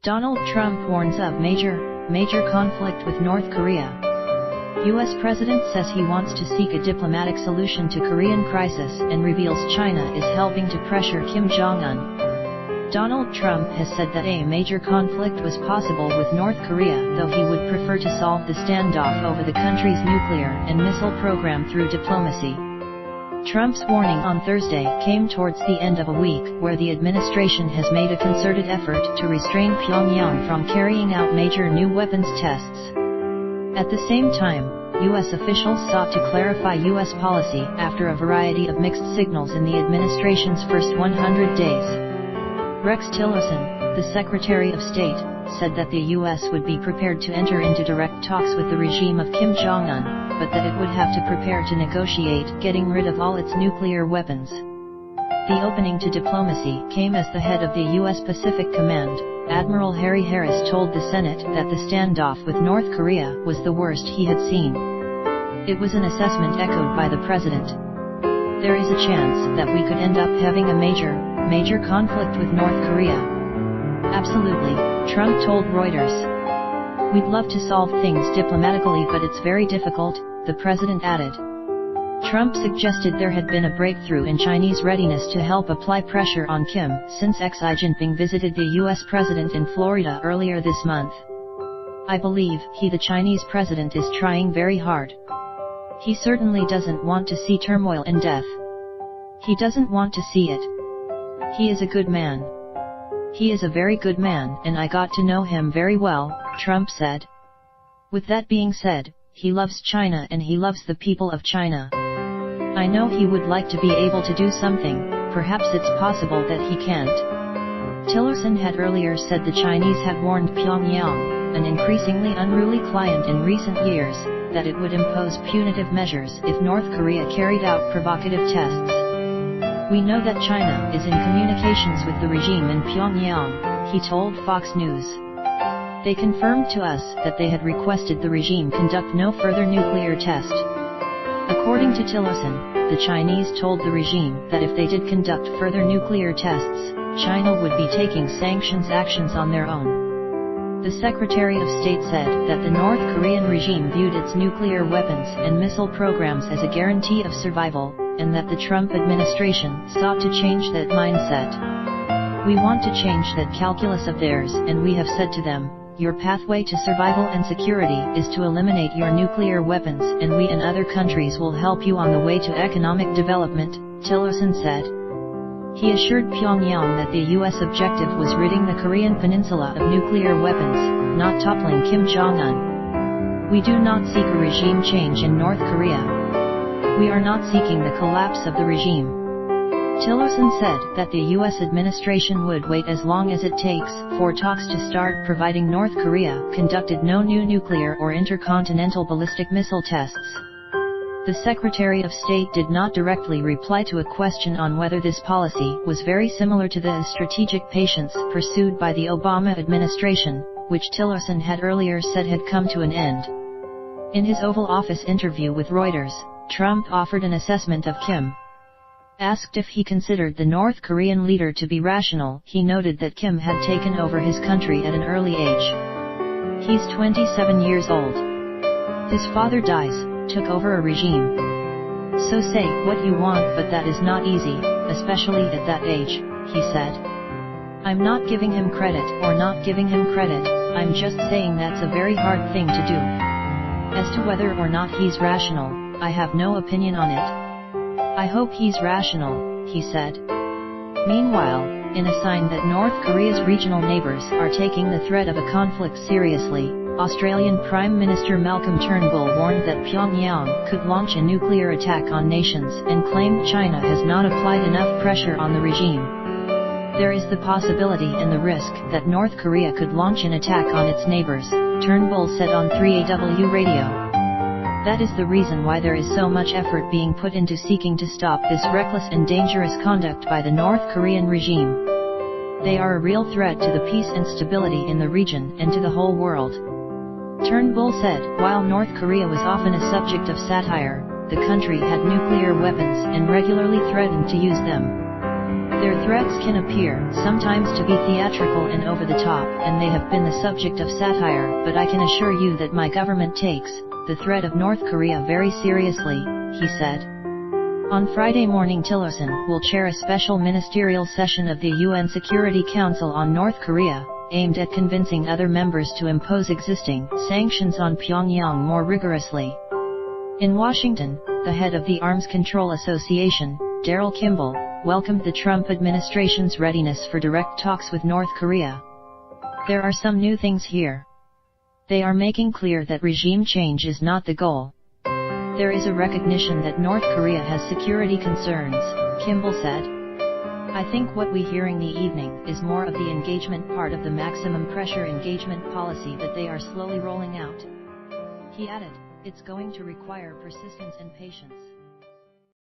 Donald Trump warns of major conflict with North Korea. U.S. President says he wants to seek a diplomatic solution to Korean crisis and reveals China is helping to pressure Kim Jong-un. Donald Trump has said that a major conflict was possible with North Korea, though he would prefer to solve the standoff over the country's nuclear and missile program through diplomacy. Trump's warning on Thursday came towards the end of a week where the administration has made a concerted effort to restrain Pyongyang from carrying out major new weapons tests. At the same time, U.S. officials sought to clarify U.S. policy after a variety of mixed signals in the administration's first 100 days. Rex Tillerson, the Secretary of State, said that the U.S. would be prepared to enter into direct talks with the regime of Kim Jong-un, but that it would have to prepare to negotiate getting rid of all its nuclear weapons. The opening to diplomacy came as the head of the U.S. Pacific Command, Admiral Harry Harris, told the Senate that the standoff with North Korea was the worst he had seen. It was an assessment echoed by the president. There is a chance that we could end up having a major conflict with North Korea. Absolutely, Trump told Reuters. We'd love to solve things diplomatically, but it's very difficult, the president added. Trump suggested there had been a breakthrough in Chinese readiness to help apply pressure on Kim since Xi Jinping visited the U.S. president in Florida earlier this month. I believe the Chinese president is trying very hard. He certainly doesn't want to see turmoil and death. He doesn't want to see it. He is a good man. He is a very good man, and I got to know him very well, Trump said. With that being said, he loves China and he loves the people of China. I know he would like to be able to do something, perhaps it's possible that he can't. Tillerson had earlier said the Chinese had warned Pyongyang, an increasingly unruly client in recent years, that it would impose punitive measures if North Korea carried out provocative tests. We know that China is in communications with the regime in Pyongyang, he told Fox News. They confirmed to us that they had requested the regime conduct no further nuclear test. According to Tillerson, the Chinese told the regime that if they did conduct further nuclear tests, China would be taking sanctions actions on their own. The Secretary of State said that the North Korean regime viewed its nuclear weapons and missile programs as a guarantee of survival, and that the Trump administration sought to change that mindset. We want to change that calculus of theirs, and we have said to them, your pathway to survival and security is to eliminate your nuclear weapons, and we and other countries will help you on the way to economic development, Tillerson said. He assured Pyongyang that the U.S. objective was ridding the Korean peninsula of nuclear weapons, not toppling Kim Jong-un. We do not seek a regime change in North Korea. We are not seeking the collapse of the regime. Tillerson said that the U.S. administration would wait as long as it takes for talks to start, providing North Korea conducted no new nuclear or intercontinental ballistic missile tests. The Secretary of State did not directly reply to a question on whether this policy was very similar to the strategic patience pursued by the Obama administration, which Tillerson had earlier said had come to an end. In his Oval Office interview with Reuters, Trump offered an assessment of Kim. Asked if he considered the North Korean leader to be rational, he noted that Kim had taken over his country at an early age. He's 27 years old. His father dies, took over a regime. So say what you want, but that is not easy, especially at that age, he said. I'm not giving him credit or not giving him credit, I'm just saying that's a very hard thing to do. As to whether or not he's rational, I have no opinion on it. I hope he's rational, he said. Meanwhile, in a sign that North Korea's regional neighbors are taking the threat of a conflict seriously, Australian Prime Minister Malcolm Turnbull warned that Pyongyang could launch a nuclear attack on nations and claimed China has not applied enough pressure on the regime. There is the possibility and the risk that North Korea could launch an attack on its neighbors, Turnbull said on 3AW radio. That is the reason why there is so much effort being put into seeking to stop this reckless and dangerous conduct by the North Korean regime. They are a real threat to the peace and stability in the region and to the whole world. Turnbull said, while North Korea was often a subject of satire, the country had nuclear weapons and regularly threatened to use them. Their threats can appear, sometimes to be theatrical and over the top, and they have been the subject of satire, but I can assure you that my government takes the threat of North Korea very seriously, he said. On Friday morning, Tillerson will chair a special ministerial session of the UN Security Council on North Korea, aimed at convincing other members to impose existing sanctions on Pyongyang more rigorously. In Washington, the head of the Arms Control Association, Daryl Kimball, welcomed the Trump administration's readiness for direct talks with North Korea. There are some new things here. They are making clear that regime change is not the goal. There is a recognition that North Korea has security concerns, Kimball said. I think what we hear in the evening is more of the engagement part of the maximum pressure engagement policy that they are slowly rolling out. He added, it's going to require persistence and patience.